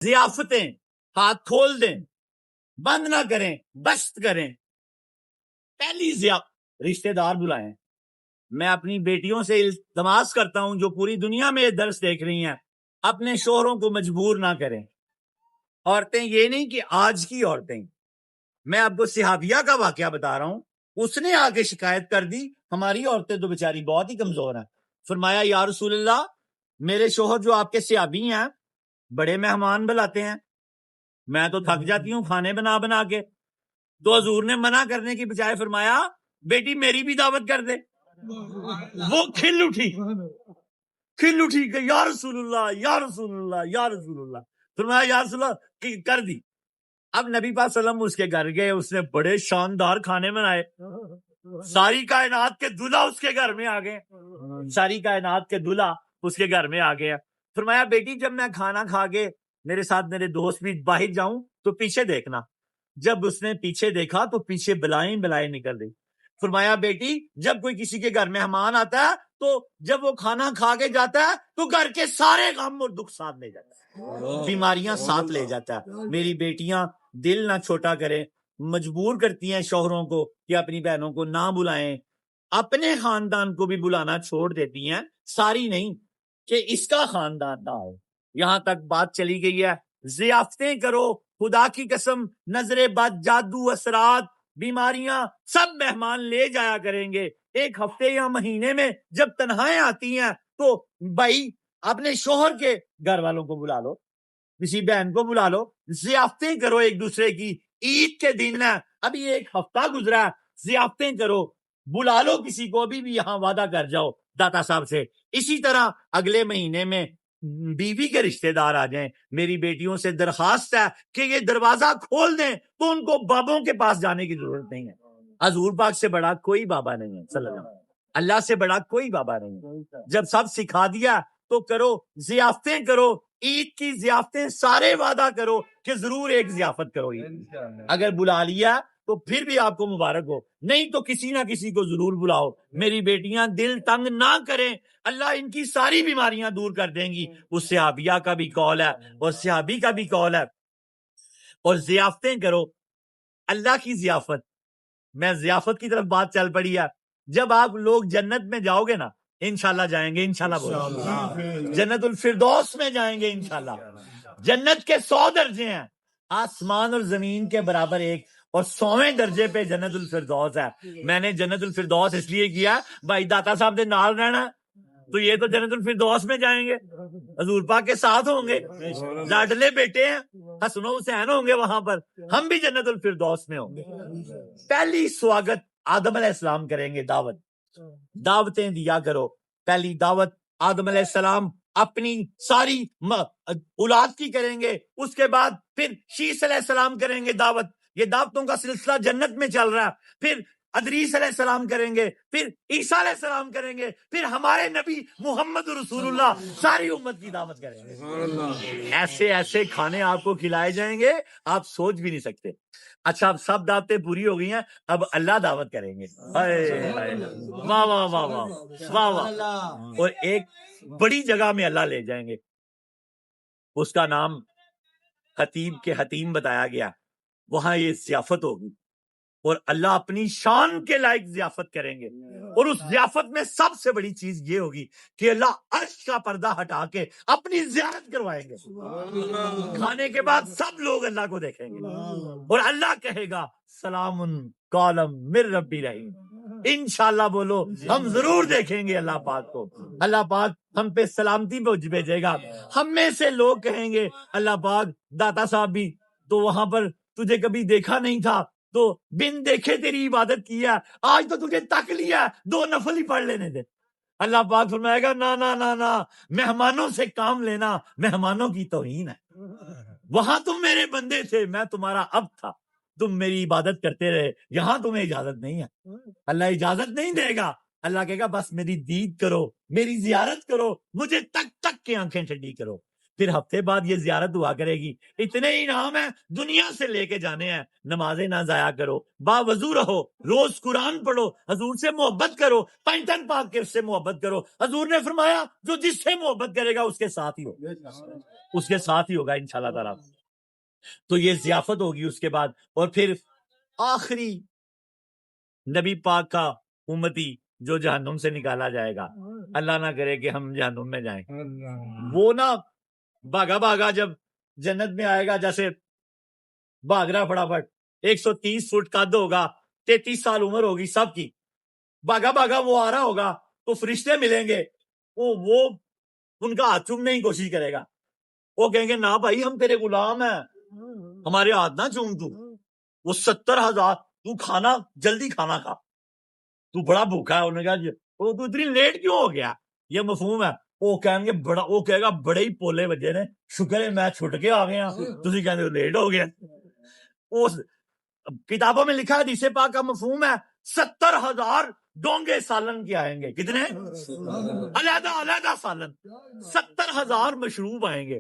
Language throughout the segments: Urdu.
ضیافتیں ہاتھ کھول دیں، بند نہ کریں، بست کریں. پہلی رشتہ دار بلائیں. میں اپنی بیٹیوں سے التماس کرتا ہوں جو پوری دنیا میں یہ درس دیکھ رہی ہیں، اپنے شوہروں کو مجبور نہ کریں. عورتیں یہ نہیں کہ آج کی عورتیں، میں آپ کو صحابیہ کا واقعہ بتا رہا ہوں. اس نے آ کے شکایت کر دی، ہماری عورتیں تو بیچاری بہت ہی کمزور ہیں. فرمایا یا رسول اللہ، میرے شوہر جو آپ کے صحابی ہیں بڑے مہمان بلاتے ہیں، میں تو تھک جاتی ہوں کھانے بنا بنا کے. تو حضور نے منع کرنے کی بجائے فرمایا بیٹی میری بھی دعوت کر دے. وہ کھل اٹھی کہ یا رسول اللہ یا رسول اللہ یا رسول اللہ. فرمایا یا رسول اللہ کر دی. اب نبی پاک صلی اللہ علیہ وسلم اس کے گھر گئے، اس نے بڑے شاندار کھانے بنائے. ساری کائنات کے دلہا اس کے گھر میں آ گئے، ساری کائنات کے دلہا اس کے گھر میں آ گئے. فرمایا بیٹی جب میں کھانا کھا کے میرے ساتھ میرے دوست بھی باہر جاؤں تو پیچھے دیکھنا. جب اس نے پیچھے دیکھا تو پیچھے بلائیں بلائیں نکل رہی. فرمایا بیٹی جب کوئی کسی کے گھر مہمان آتا ہے تو جب وہ کھانا کھا کے جاتا ہے تو گھر کے سارے غم اور دکھ ساتھ لے جاتا ہے، بیماریاں ساتھ لے جاتا ہے. میری بیٹیاں دل نہ چھوٹا کریں، مجبور کرتی ہیں شوہروں کو کہ اپنی بہنوں کو نہ بلائیں. اپنے خاندان کو بھی بلانا چھوڑ دیتی ہیں، ساری نہیں کہ اس کا خاندان نہ ہو. یہاں تک بات چلی گئی ہے. ضیافتیں کرو، خدا کی قسم نظر بد، جادو، اثرات، بیماریاں سب مہمان لے جایا کریں گے. ایک ہفتے یا مہینے میں جب تنہائیں آتی ہیں تو بھائی اپنے شوہر کے گھر والوں کو بلا لو، کسی بہن کو بلا لو، ضیافتیں کرو ایک دوسرے کی. عید کے دن ہے، ابھی ایک ہفتہ گزرا ہے، ضیافتیں کرو، بلا لو کسی کو. ابھی بھی یہاں وعدہ کر جاؤ داتا صاحب سے. اسی طرح اگلے مہینے میں بیوی کے رشتہ دار آ جائیں. میری بیٹیوں سے درخواست ہے کہ یہ دروازہ کھول دیں تو ان کو بابوں کے پاس جانے کی ضرورت نہیں ہے. حضور پاک سے بڑا کوئی بابا نہیں ہے، صلی اللہ علیہ وسلم. اللہ سے بڑا کوئی بابا نہیں ہے. جب سب سکھا دیا تو کرو، ضیافتیں کرو. عید کی ضیافتیں سارے وعدہ کرو کہ ضرور ایک ضیافت کرو. اگر بلا لیا تو پھر بھی آپ کو مبارک ہو، نہیں تو کسی نہ کسی کو ضرور بلاؤ. میری بیٹیاں دل تنگ نہ کریں، اللہ ان کی ساری بیماریاں دور کر دیں گی. اس صحابیہ کا بھی قول ہے اور صحابی کا بھی قول ہے. اور ضیافتیں کرو، اللہ کی ضیافت. میں ضیافت کی طرف بات چل پڑی ہے. جب آپ لوگ جنت میں جاؤ گے نا، انشاءاللہ جائیں گے، انشاءاللہ بولو، جنت الفردوس میں جائیں گے انشاءاللہ. جنت کے 100 درجے ہیں، آسمان اور زمین کے برابر ایک، اور 100ویں درجے پہ جنت الفردوس ہے. میں نے جنت الفردوس اس لیے کیا بھائی داتا صاحب نے نال رہنا تو یہ تو جنت الفردوس میں جائیں گے، حضور پاک کے ساتھ ہوں گے، لاڈلے بیٹے ہیں، حسن و حسین ہوں گے وہاں پر، ہم بھی جنت الفردوس میں ہوں گے. پہلی سواگت آدم علیہ السلام کریں گے. دعوتیں دیا کرو. پہلی دعوت آدم علیہ السلام اپنی ساری اولاد کی کریں گے، اس کے بعد پھر شیس علیہ السلام کریں گے دعوت. یہ دعوتوں کا سلسلہ جنت میں چل رہا ہے. پھر ادریس علیہ السلام کریں گے، پھر عیسیٰ علیہ السلام کریں گے، پھر ہمارے نبی محمد رسول اللہ ساری امت کی دعوت کریں گے. ایسے ایسے کھانے آپ کو کھلائے جائیں گے آپ سوچ بھی نہیں سکتے. اچھا اب سب دعوتیں پوری ہو گئی ہیں، اب اللہ دعوت کریں گے. واہ واہ واہ واہ واہ واہ. اور ایک بڑی جگہ میں اللہ لے جائیں گے، اس کا نام خطیب کے حتیم بتایا گیا. وہاں یہ ضیافت ہوگی اور اللہ اپنی شان کے لائق ضیافت کریں گے. اور اس ضیافت میں سب سے بڑی چیز یہ ہوگی کہ اللہ عرش کا پردہ ہٹا کے اپنی زیارت کروائیں گے. کھانے کے بعد سب لوگ اللہ کو دیکھیں گے اور اللہ کہے گا سلام قولا من رب رحیم. انشاءاللہ بولو ہم ضرور دیکھیں گے اللہ پاک کو. اللہ پاک ہم پہ سلامتی بھیجے گا. ہم میں سے لوگ کہیں گے اللہ پاک داتا صاحب بھی تو وہاں پر تجھے کبھی دیکھا نہیں تھا تو بن دیکھے تیری عبادت کیا، آج تو تجھے تک لیا 2 نفل ہی پڑھ لینے دے. اللہ پاک فرمائے گا نا نا نا نا، مہمانوں سے کام لینا مہمانوں کی توہین ہے. وہاں تم میرے بندے تھے، میں تمہارا اب تھا، تم میری عبادت کرتے رہے، یہاں تمہیں اجازت نہیں ہے. اللہ اجازت نہیں دے گا. اللہ کہے گا بس میری دید کرو، میری زیارت کرو، مجھے تک تک کے آنکھیں ٹھنڈی کرو. پھر ہفتے بعد یہ زیارت ہوا کرے گی. اتنے انعام ہیں دنیا سے لے کے جانے ہیں. نمازیں نہ ضائع کرو, باوضو رہو, روز قرآن پڑھو, حضور سے محبت کرو, پنجتن پاک کے سے محبت کرو. حضور نے فرمایا جو جس سے محبت کرے گا اس کے ساتھ ہی ہوگا, اس کے ساتھ ہی ہوگا انشاءاللہ تعالیٰ. تو یہ ضیافت ہوگی اس کے بعد. اور پھر آخری نبی پاک کا امتی جو جہنم سے نکالا جائے گا, اللہ نہ کرے کہ ہم جہنم میں جائیں, وہ نا بھاگا بھاگا جب جنت میں آئے گا, جیسے بھاگ رہا فٹافٹ, 130 فٹ قد ہوگا, 33 سال عمر ہوگی سب کی, بھاگا بھاگا وہ آ رہا ہوگا, تو فرشتے ملیں گے, وہ ان کا ہاتھ چومنے کی کوشش کرے گا. وہ کہیں گے نہ بھائی ہم تیرے غلام ہیں, ہمارے ہاتھ نہ چوم تو. وہ 70,000 تو کھانا جلدی کھانا کھا, تو بڑا بھوکا ہے. انہوں نے کہا تو اتنی لیٹ کیوں ہو گیا, یہ مفہوم ہے. وہ کہیں گے بڑا, وہ کہے گا بڑے ہی پولے بجے نے, شکر ہے میں چھٹ کے آ گیا, تسی کہتے ہو لیٹ ہو گیا. اس کتابوں میں لکھا ہے حدیث پاک کا مفہوم ہے 70,000 ڈونگے سالن کے آئیں گے. کتنے علیحدہ علیحدہ سالن, 70,000 مشروب آئیں گے.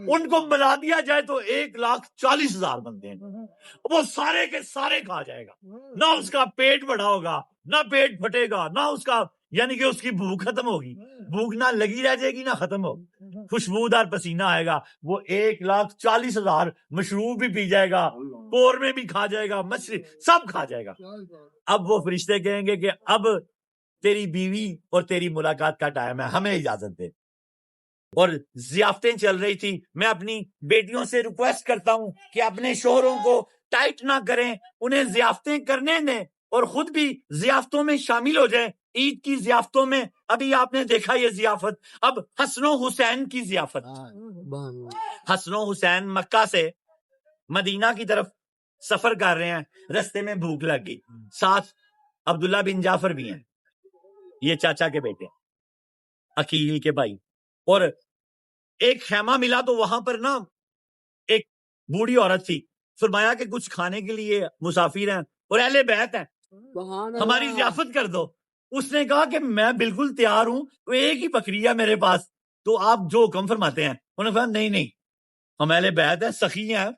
ان کو ملا دیا جائے تو 1,40,000 بنتے ہیں. وہ سارے کے سارے کھا جائے گا, نہ اس کا پیٹ بڑا ہوگا, نہ پیٹ پھٹے گا, نہ اس کا یعنی کہ اس کی بھوک ختم ہوگی, بھوک نہ لگی رہ جائے گی نہ ختم ہوگی, خوشبودار پسینہ آئے گا. وہ 1,40,000 مشروب بھی پی جائے گا, پور میں بھی کھا جائے گا, مچھلی سب کھا جائے گا. اب وہ فرشتے کہیں گے کہ اب تیری بیوی اور تیری ملاقات کا ٹائم ہے, ہمیں اجازت دے. اور ضیافتیں چل رہی تھی. میں اپنی بیٹیوں سے ریکویسٹ کرتا ہوں کہ اپنے شوہروں کو ٹائٹ نہ کریں, انہیں ضیافتیں کرنے دیں اور خود بھی ضیافتوں میں شامل ہو جائیں. عید کی ضیافتوں میں ابھی آپ نے دیکھا یہ ضیافت. اب حسن و حسین کی ضیافت. حسن و حسین مکہ سے مدینہ کی طرف سفر کر رہے ہیں, رستے میں بھوک لگ گئی. ساتھ عبداللہ بن جعفر بھی ہیں, یہ چاچا کے بیٹے, عقیل کے بھائی. اور ایک خیمہ ملا تو وہاں پر نا ایک بوڑھی عورت تھی. فرمایا کہ کچھ کھانے کے لیے مسافر ہیں اور اہل بیت ہیں, ہماری ضیافت کر دو. اس نے کہا کہ میں بالکل تیار ہوں, ایک ہی بکری ہے میرے پاس, تو آپ جو حکم فرماتے ہیں. انہوں نے کہا نہیں ہم اہل بیت ہیں, سخی ہیں,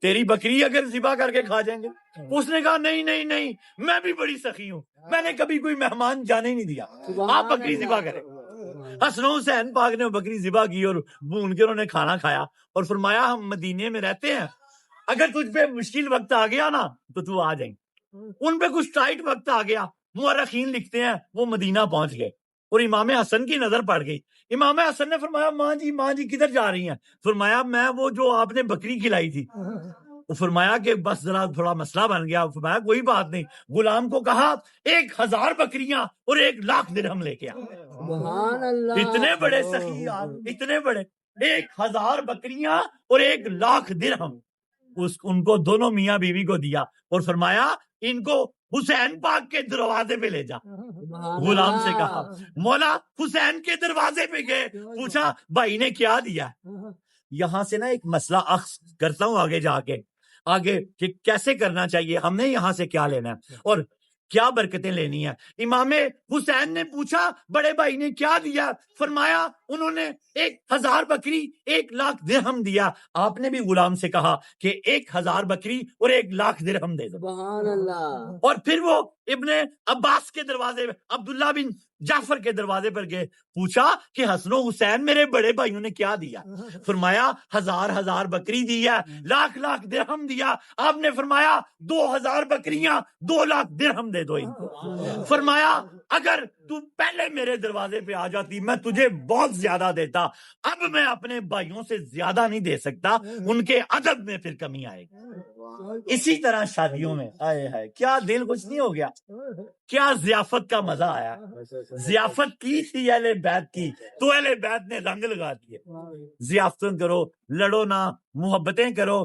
تیری بکری اگر ذبح کر کے کھا جائیں گے. اس نے کہا نہیں میں بھی بڑی سخی ہوں, میں نے کبھی کوئی مہمان جانے ہی نہیں دیا, آپ بکری ذبح کریں. حسن و حسین پاک نے بکری ذبح کی اور بھون کے انہوں نے کھانا کھایا اور فرمایا ہم مدینے میں رہتے ہیں, اگر تجھ پہ مشکل وقت آ گیا نا تو آ جائیں. ان پہ کچھ ٹائٹ وقت آ گیا, مورخین لکھتے ہیں وہ مدینہ پہنچ گئے اور امام حسن کی نظر پڑ گئی. امام حسن نے فرمایا ماں جی کدھر جا رہی ہیں؟ فرمایا میں وہ جو آپ نے بکری کھلائی تھی. فرمایا کہ بس ذرا تھوڑا مسئلہ بن گیا. فرمایا کوئی بات نہیں, غلام کو کہا 1,000 بکریاں اور 1,00,000 درہم لے کے آ. اتنے بڑے سخی, اتنے بڑے, 1,000 بکریاں اور 1,00,000 درہم ان کو دونوں میاں بیوی کو دیا اور فرمایا ان کو حسین پاک کے دروازے پہ لے جا. غلام سے کہا مولا حسین کے دروازے پہ گئے, پوچھا بھائی نے کیا دیا. یہاں سے نا ایک مسئلہ اخذ کرتا ہوں آگے کہ کیسے کرنا چاہیے, ہم نے یہاں سے کیا لینا ہے اور کیا برکتیں لینی ہیں. امام حسین نے پوچھا بڑے بھائی نے کیا دیا؟ فرمایا انہوں نے 1,000 بکری 1,00,000 درہم دیا. آپ نے بھی غلام سے کہا کہ 1,000 بکری اور 1,00,000 درہم دے دو. سبحان اللہ. اور پھر وہ ابن عباس کے دروازے پہ, عبداللہ بن جعفر کے دروازے پر گئے, پوچھا کہ حسن و حسین میرے بڑے بھائیوں نے کیا دیا؟ فرمایا 1,000 بکری دی ہے, 1,00,000 درہم دیا. آپ نے فرمایا 2,000 بکریاں 2,00,000 درہم دے دو ان کو. فرمایا اگر تو پہلے میرے دروازے پہ آ جاتی میں تجھے بہت زیادہ دیتا, اب میں اپنے بھائیوں سے زیادہ نہیں دے سکتا, ان کے ادب میں پھر کمی آئے گی. اسی طرح شادیوں میں آئے کیا دل کچھ نہیں ہو گیا, کیا ضیافت کا مزہ آیا. ضیافت کی تھی اہل بیت کی, تو اہل بیت نے رنگ لگا دیے. ضیافتیں کرو, لڑو نہ, محبتیں کرو,